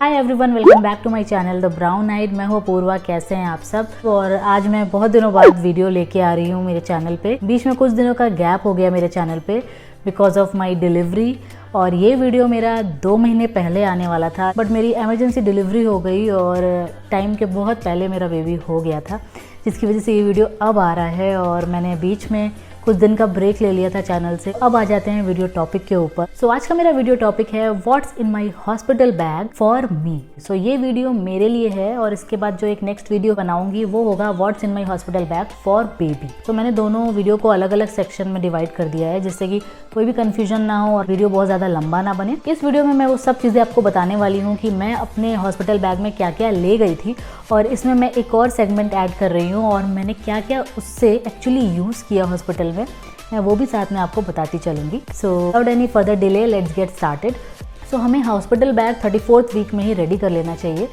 Hi everyone, welcome back to my channel the brown eyed. मैं हूँ अपूर्वा। कैसे हैं आप सब? और आज मैं बहुत दिनों बाद वीडियो लेके आ रही हूँ मेरे चैनल पे। बीच में कुछ दिनों का गैप हो गया मेरे चैनल पे बिकॉज ऑफ माय डिलीवरी। और ये वीडियो मेरा 2 महीने पहले आने वाला था, बट मेरी इमरजेंसी डिलीवरी हो गई और टाइम के बहुत पहले मेरा बेबी हो गया था, जिसकी वजह से ये वीडियो अब आ रहा है। और मैंने बीच में कुछ दिन का ब्रेक ले लिया था चैनल से। अब आ जाते हैं वीडियो टॉपिक के ऊपर। सो आज का मेरा वीडियो टॉपिक है what's in my hospital bag for me. So ये वीडियो मेरे लिए है और इसके बाद जो एक नेक्स्ट वीडियो बनाऊंगी वो होगा what's in my hospital bag for baby. तो मैंने दोनों वीडियो को अलग अलग सेक्शन में डिवाइड कर दिया है, जिससे कि कोई भी कंफ्यूजन ना हो और वीडियो बहुत ज़्यादा लंबा ना बने। इस वीडियो में मैं वो सब चीज़ें आपको बताने वाली हूँ कि मैं अपने हॉस्पिटल बैग में क्या क्या ले गई थी, और इसमें मैं एक और सेगमेंट ऐड कर रही हूँ और मैंने क्या क्या उससे एक्चुअली यूज़ किया हॉस्पिटल में, मैं वो भी साथ में आपको बताती चलूँगी। So without any further delay let's get started. So हमें हॉस्पिटल बैग 34th वीक में ही रेडी कर लेना चाहिए।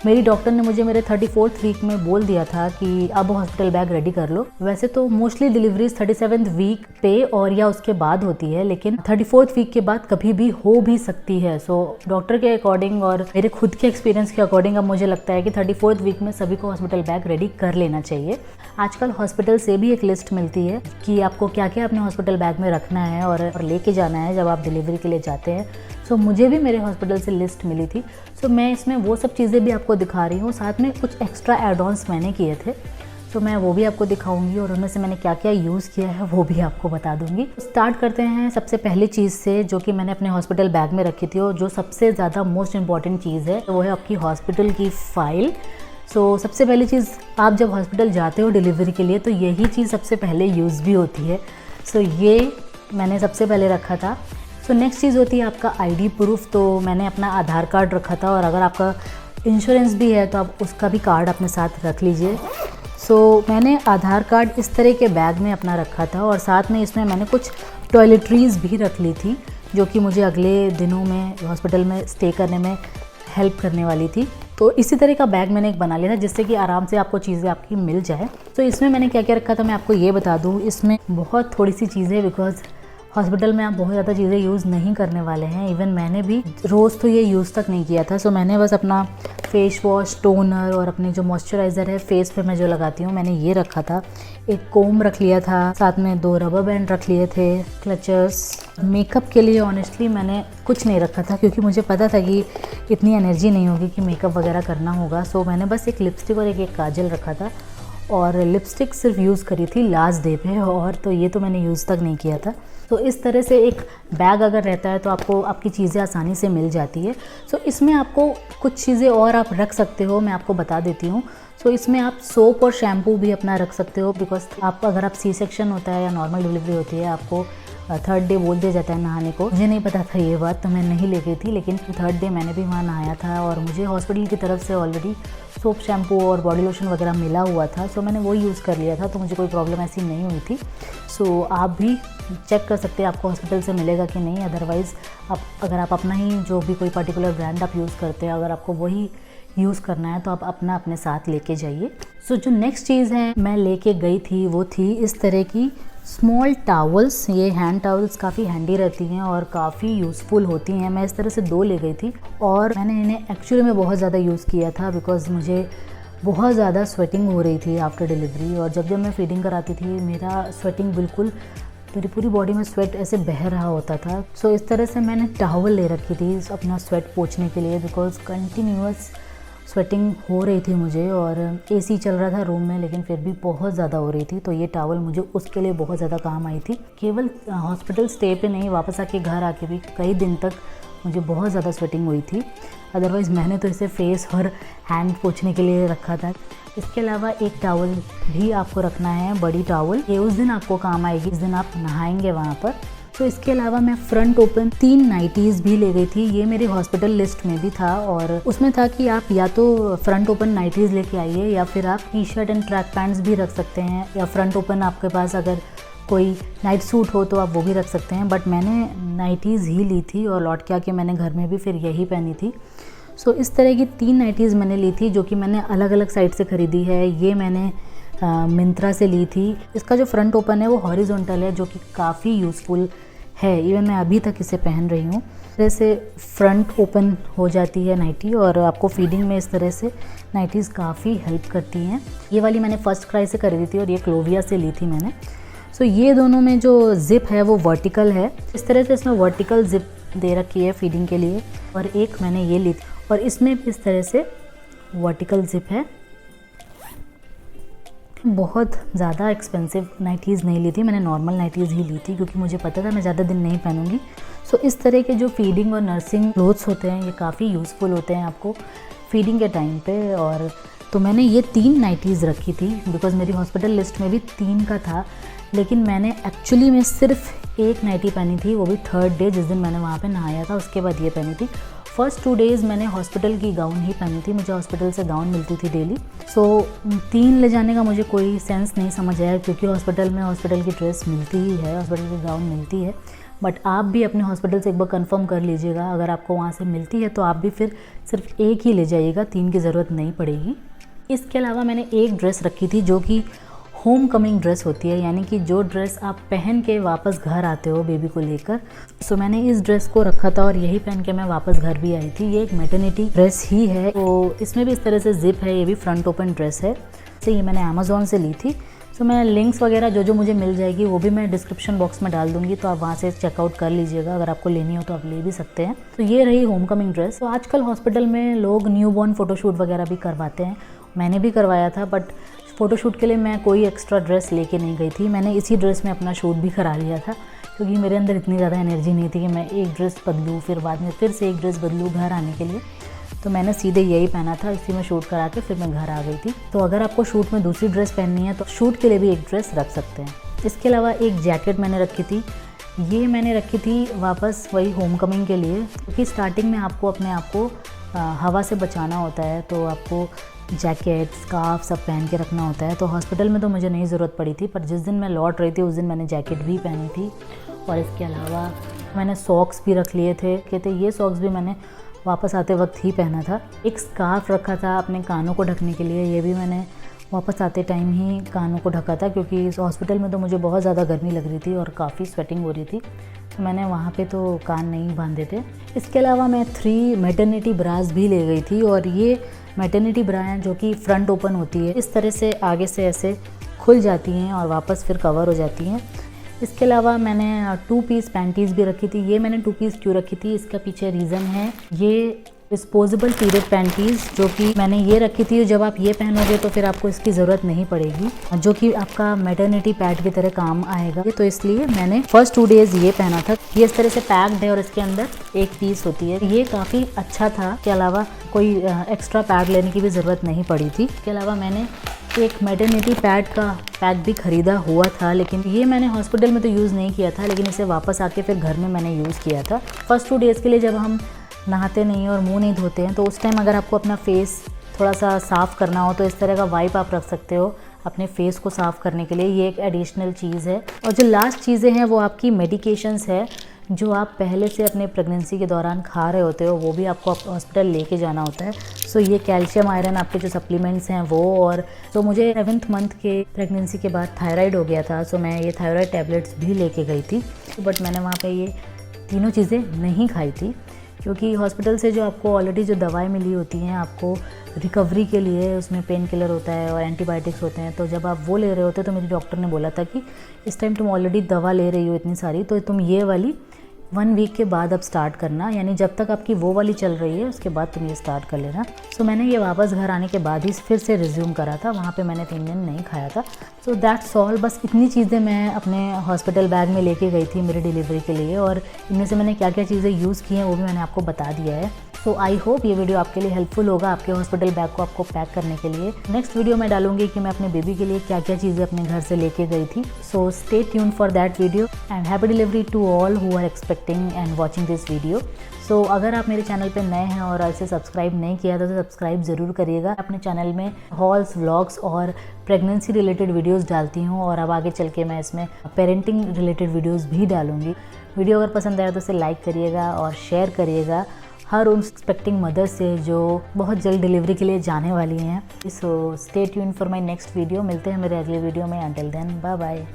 मेरी डॉक्टर ने मुझे मेरे 34th वीक में बोल दिया था कि अब हॉस्पिटल बैग रेडी कर लो। वैसे तो मोस्टली डिलीवरीज 37th वीक पे और या उसके बाद होती है, लेकिन 34th वीक के बाद कभी भी हो भी सकती है। सो डॉक्टर के अकॉर्डिंग और मेरे खुद के एक्सपीरियंस के अकॉर्डिंग अब मुझे लगता है कि 34th वीक में सभी को हॉस्पिटल बैग रेडी कर लेना चाहिए। आजकल हॉस्पिटल से भी एक लिस्ट मिलती है कि आपको क्या क्या अपने हॉस्पिटल बैग में रखना है और लेके जाना है जब आप डिलीवरी के लिए जाते हैं। सो मुझे भी मेरे हॉस्पिटल से लिस्ट मिली थी। सो मैं इसमें वो सब चीज़ें भी आपको दिखा रही हूँ, साथ में कुछ एक्स्ट्रा एड ऑन्स मैंने किए थे, तो मैं वो भी आपको दिखाऊंगी और उनमें से मैंने क्या क्या यूज़ किया है वो भी आपको बता दूंगी। स्टार्ट करते हैं सबसे पहली चीज़ से, जो कि मैंने अपने हॉस्पिटल बैग में रखी थी और जो सबसे ज़्यादा मोस्ट इंपॉर्टेंट चीज़ है, वो है आपकी हॉस्पिटल की फ़ाइल। सो सबसे पहली चीज़, आप जब हॉस्पिटल जाते हो डिलीवरी के लिए तो यही चीज़ सबसे पहले यूज़ भी होती है। सो ये मैंने सबसे पहले रखा था। सो नेक्स्ट चीज़ होती है आपका आईडी प्रूफ। तो मैंने अपना आधार कार्ड रखा था, और अगर आपका इंश्योरेंस भी है तो आप उसका भी कार्ड अपने साथ रख लीजिए। सो मैंने आधार कार्ड इस तरह के बैग में अपना रखा था, और साथ में इसमें मैंने कुछ टॉयलेटरीज़ भी रख ली थी, जो कि मुझे अगले दिनों में हॉस्पिटल में स्टे करने में हेल्प करने वाली थी। तो इसी तरह का बैग मैंने एक बना लिया था, जिससे कि आराम से आपको चीज़ें आपकी मिल जाए। तो इसमें मैंने क्या क्या रखा था मैं आपको ये बता दूँ। इसमें बहुत थोड़ी सी चीज़ें, बिकॉज हॉस्पिटल में आप बहुत ज़्यादा चीज़ें यूज़ नहीं करने वाले हैं। इवन मैंने भी रोज़ तो ये यूज़ तक नहीं किया था। सो मैंने बस अपना फेस वॉश, टोनर और अपनी जो मॉइस्चराइज़र है फेस पे मैं जो लगाती हूँ, मैंने ये रखा था। एक कोम रख लिया था, साथ में 2 रबर बैंड रख लिए थे, क्लचर्स। मेकअप के लिए ऑनेस्टली मैंने कुछ नहीं रखा था, क्योंकि मुझे पता था कि इतनी एनर्जी नहीं होगी कि मेकअप वगैरह करना होगा। सो मैंने बस एक लिपस्टिक और एक काजल रखा था, और लिपस्टिक सिर्फ यूज़ करी थी लास्ट डे पे, और तो ये तो मैंने यूज़ तक नहीं किया था। तो इस तरह से एक बैग अगर रहता है तो आपको आपकी चीज़ें आसानी से मिल जाती है। सो इसमें आपको कुछ चीज़ें और आप रख सकते हो, मैं आपको बता देती हूँ। सो इसमें आप सोप और शैम्पू भी अपना रख सकते हो, बिकॉज आप अगर आप सी सेक्शन होता है या नॉर्मल डिलीवरी होती है, आपको 3rd डे बोल दिया जाता है नहाने को। मुझे नहीं पता था ये बात, तो मैं नहीं ले गई थी, लेकिन 3rd डे मैंने भी वहाँ नहाया था, और मुझे हॉस्पिटल की तरफ से ऑलरेडी सोप, शैम्पू और बॉडी लोशन वगैरह मिला हुआ था। सो मैंने वो यूज़ कर लिया था, तो मुझे कोई प्रॉब्लम ऐसी नहीं हुई थी। सो आप भी चेक कर सकते हैं आपको हॉस्पिटल से मिलेगा कि नहीं। अदरवाइज़ अगर आप अपना ही जो भी कोई पर्टिकुलर ब्रांड आप यूज़ करते हैं, अगर आपको वही यूज़ करना है तो आप अपना अपने साथ लेके जाइए। सो जो नेक्स्ट चीज़ है मैं लेके गई थी, वो थी इस तरह की स्मॉल टावल्स। ये हैंड टावल्स काफ़ी हैंडी रहती हैं और काफ़ी यूज़फुल होती हैं। मैं इस तरह से 2 ले गई थी, और मैंने इन्हें एक्चुअली में बहुत ज़्यादा यूज़ किया था, बिकॉज़ मुझे बहुत ज़्यादा स्वेटिंग हो रही थी आफ्टर डिलीवरी। और जब मैं फीडिंग कराती थी, मेरा स्वेटिंग बिल्कुल, मेरी पूरी बॉडी में स्वेट ऐसे बह रहा होता था। सो इस तरह से मैंने टॉवल ले रखी थी अपना स्वेट पोंछने के लिए, बिकॉज़ कंटिन्यूअस स्वेटिंग हो रही थी मुझे, और एसी चल रहा था रूम में, लेकिन फिर भी बहुत ज़्यादा हो रही थी। तो ये टॉवल मुझे उसके लिए बहुत ज़्यादा काम आई थी। केवल हॉस्पिटल स्टे पे नहीं, वापस आके घर आके भी कई दिन तक मुझे बहुत ज़्यादा स्वेटिंग हुई थी। अदरवाइज़ मैंने तो इसे फेस और हैंड पोंछने के लिए रखा था। इसके अलावा एक टॉवल भी आपको रखना है, बड़ी टॉवल। ये उस दिन आपको काम आएगी, जिस दिन आप नहाएंगे वहाँ पर। तो इसके अलावा मैं फ्रंट ओपन 3 नाइटीज़ भी ले गई थी। ये मेरी हॉस्पिटल लिस्ट में भी था, और उसमें था कि आप या तो फ्रंट ओपन नाइटीज़ लेके आइए, या फिर आप टी-शर्ट एंड ट्रैक पैंट्स भी रख सकते हैं, या फ्रंट ओपन आपके पास अगर कोई नाइट सूट हो तो आप वो भी रख सकते हैं। बट मैंने नाइटीज़ ही ली थी, और लौट के आके मैंने घर में भी फिर यही पहनी थी। सो इस तरह की 3 नाइटीज़ मैंने ली थी, जो कि मैंने अलग अलग साइट से ख़रीदी है। ये मैंने मिंत्रा से ली थी। इसका जो फ्रंट ओपन है वो हॉरिजॉन्टल है, जो कि काफ़ी यूज़फुल है। इवन मैं अभी तक इसे पहन रही हूँ। इस तरह से फ्रंट ओपन हो जाती है नाइटी और आपको फीडिंग में इस तरह से नाइटीज़ काफ़ी हेल्प करती हैं। ये वाली मैंने फर्स्ट क्राई से खरीदी थी और ये क्लोविया से ली थी मैंने। सो ये दोनों में जो ज़िप है वो वर्टिकल है। इस तरह से इसमें वर्टिकल ज़िप दे रखी है फीडिंग के लिए। और एक मैंने ये ली थी और इसमें भी इस तरह से वर्टिकल ज़िप है। बहुत ज़्यादा एक्सपेंसिव नाइटीज़ नहीं ली थी, मैंने नॉर्मल नाइटीज़ ही ली थी क्योंकि मुझे पता था मैं ज़्यादा दिन नहीं पहनूंगी। सो इस तरह के जो फीडिंग और नर्सिंग क्लोथ्स होते हैं ये काफ़ी यूज़फुल होते हैं आपको फीडिंग के टाइम पे। और तो मैंने ये 3 नाइटीज़ रखी थी बिकॉज़ मेरी हॉस्पिटल लिस्ट में भी 3 का था, लेकिन मैंने एक्चुअली में सिर्फ एक नाइटी पहनी थी, वो भी 3rd डे जिस दिन मैंने वहाँ पे नहाया था उसके बाद ये पहनी थी। फर्स्ट 2 डेज़ मैंने हॉस्पिटल की गाउन ही पहनी थी, मुझे हॉस्पिटल से गाउन मिलती थी डेली। सो 3 ले जाने का मुझे कोई सेंस नहीं समझ आया क्योंकि हॉस्पिटल में हॉस्पिटल की ड्रेस मिलती ही है, हॉस्पिटल की गाउन मिलती है। बट आप भी अपने हॉस्पिटल से एक बार कंफर्म कर लीजिएगा, अगर आपको वहाँ से मिलती है तो आप भी फिर सिर्फ एक ही ले जाइएगा, 3 की ज़रूरत नहीं पड़ेगी। इसके अलावा मैंने एक ड्रेस रखी थी जो कि होम कमिंग ड्रेस होती है, यानी कि जो ड्रेस आप पहन के वापस घर आते हो बेबी को लेकर। सो मैंने इस ड्रेस को रखा था और यही पहन के मैं वापस घर भी आई थी। ये एक मैटरनिटी ड्रेस ही है, तो इसमें भी इस तरह से जिप है, ये भी फ्रंट ओपन ड्रेस है। तो ये मैंने अमेज़ॉन से ली थी। सो मैं लिंक्स वगैरह जो मुझे मिल जाएगी वो भी मैं डिस्क्रिप्शन बॉक्स में डाल दूंगी, तो आप वहाँ से चेकआउट कर लीजिएगा। अगर आपको लेनी हो तो आप ले भी सकते हैं। तो ये रही होम कमिंग ड्रेस। तो आजकल हॉस्पिटल में लोग न्यूबॉर्न फ़ोटोशूट वगैरह भी करवाते हैं, मैंने भी करवाया था। बट फ़ोटोशूट के लिए मैं कोई एक्स्ट्रा ड्रेस लेके नहीं गई थी, मैंने इसी ड्रेस में अपना शूट भी करा लिया था क्योंकि मेरे अंदर इतनी ज़्यादा एनर्जी नहीं थी कि मैं एक ड्रेस बदलूँ फिर बाद में फिर से एक ड्रेस बदलूँ घर आने के लिए। तो मैंने सीधे यही पहना था, इसी में शूट करा के फिर मैं घर आ गई थी। तो अगर आपको शूट में दूसरी ड्रेस पहननी है तो शूट के लिए भी एक ड्रेस रख सकते हैं। इसके अलावा एक जैकेट मैंने रखी थी, ये मैंने रखी थी वापस वही होम कमिंग के लिए, क्योंकि स्टार्टिंग में आपको अपने आप को हवा से बचाना होता है, तो आपको जैकेट स्कार्फ सब पहन के रखना होता है। तो हॉस्पिटल में तो मुझे नहीं ज़रूरत पड़ी थी, पर जिस दिन मैं लौट रही थी उस दिन मैंने जैकेट भी पहनी थी। और इसके अलावा मैंने सॉक्स भी रख लिए थे, कहते ये सॉक्स भी मैंने वापस आते वक्त ही पहना था। एक स्कार्फ रखा था अपने कानों को ढकने के लिए, ये भी मैंने वापस आते टाइम ही कानों को ढका था क्योंकि इस हॉस्पिटल में तो मुझे बहुत ज़्यादा गर्मी लग रही थी और काफ़ी स्वेटिंग हो रही थी, तो मैंने वहाँ पे तो कान नहीं बांधे थे। इसके अलावा मैं 3 मैटरनिटी ब्रास भी ले गई थी, और ये मैटरनिटी ब्रा हैं जो कि फ्रंट ओपन होती है, इस तरह से आगे से ऐसे खुल जाती हैं और वापस फिर कवर हो जाती हैं। इसके अलावा मैंने 2 पीस पैंटीज़ भी रखी थी। ये मैंने 2 पीस क्यों रखी थी, इसका पीछे रीज़न है, ये डिस्पोजेबल पीरियड पैंटीज़ जो कि मैंने ये रखी थी, जब आप ये पहनोगे तो फिर आपको इसकी ज़रूरत नहीं पड़ेगी, जो कि आपका मैटरनिटी पैड की तरह काम आएगा। तो इसलिए मैंने फर्स्ट 2 डेज़ ये पहना था। ये इस तरह से पैक्ड है और इसके अंदर एक पीस होती है, ये काफ़ी अच्छा था। इसके अलावा कोई एक्स्ट्रा पैड लेने की भी ज़रूरत नहीं पड़ी थी। इसके अलावा मैंने एक मैटरनिटी पैड का पैक भी ख़रीदा हुआ था, लेकिन ये मैंने हॉस्पिटल में तो यूज़ नहीं किया था, लेकिन इसे वापस आके फिर घर में मैंने यूज़ किया था। फर्स्ट 2 डेज़ के लिए जब हम नहाते नहीं और मुंह नहीं धोते हैं, तो उस टाइम अगर आपको अपना फेस थोड़ा सा साफ़ करना हो तो इस तरह का वाइप आप रख सकते हो अपने फेस को साफ़ करने के लिए, ये एक एडिशनल चीज़ है। और जो लास्ट चीज़ें हैं वो आपकी मेडिकेशंस है जो आप पहले से अपने प्रेगनेंसी के दौरान खा रहे होते हो, वो भी आपको हॉस्पिटल लेके जाना होता है। सो ये कैल्शियम आयरन आपके जो सप्लीमेंट्स हैं वो, और तो मुझे 7th मंथ के प्रेगनेंसी के बाद थायराइड हो गया था, सो मैं ये थायराइड टैबलेट्स भी लेके गई थी। बट मैंने वहाँ पे ये तीनों चीज़ें नहीं खाई थी क्योंकि हॉस्पिटल से जो आपको ऑलरेडी जो दवाई मिली होती हैं आपको रिकवरी के लिए, उसमें पेन किलर होता है और एंटीबायोटिक्स होते हैं, तो जब आप वो ले रहे होते तो मेरी डॉक्टर ने बोला था कि इस टाइम तुम ऑलरेडी दवा ले रही हो इतनी सारी, तो तुम ये वाली 1 वीक के बाद अब स्टार्ट करना, यानी जब तक आपकी वो वाली चल रही है उसके बाद तुम ये स्टार्ट कर लेना। सो मैंने ये वापस घर आने के बाद ही फिर से रिज्यूम करा था, वहाँ पे मैंने 3 दिन नहीं खाया था। सो दैट्स ऑल, बस इतनी चीज़ें मैं अपने हॉस्पिटल बैग में लेके गई थी मेरी डिलीवरी के लिए, और इनमें से मैंने क्या क्या चीज़ें यूज़ की हैं वो भी मैंने आपको बता दिया है। सो आई होप ये वीडियो आपके लिए हेल्पफुल होगा आपके हॉस्पिटल बैग को आपको पैक करने के लिए। नेक्स्ट वीडियो में डालूंगी कि मैं अपने बेबी के लिए क्या क्या चीज़ें अपने घर से लेके गई थी। So stay tune for that video and happy delivery to all who are expecting and watching this video. So अगर आप मेरे चैनल पे नए हैं और इसे सब्सक्राइब नहीं किया तो सब्सक्राइब ज़रूर करिएगा। अपने चैनल में हॉल्स, व्लॉग्स और प्रेगनेंसी रिलेटेड वीडियोस डालती हूँ, और अब आगे चल के मैं इसमें पेरेंटिंग रिलेटेड वीडियोस भी डालूँगी। वीडियो अगर पसंद आया तो इसे लाइक करिएगा और शेयर करिएगा हर उन एक्सपेक्टिंग मदर से जो बहुत जल्द डिलीवरी के लिए जाने वाली हैं। So stay tune for my next video. मिलते हैं मेरे अगले वीडियो में। Until then bye bye.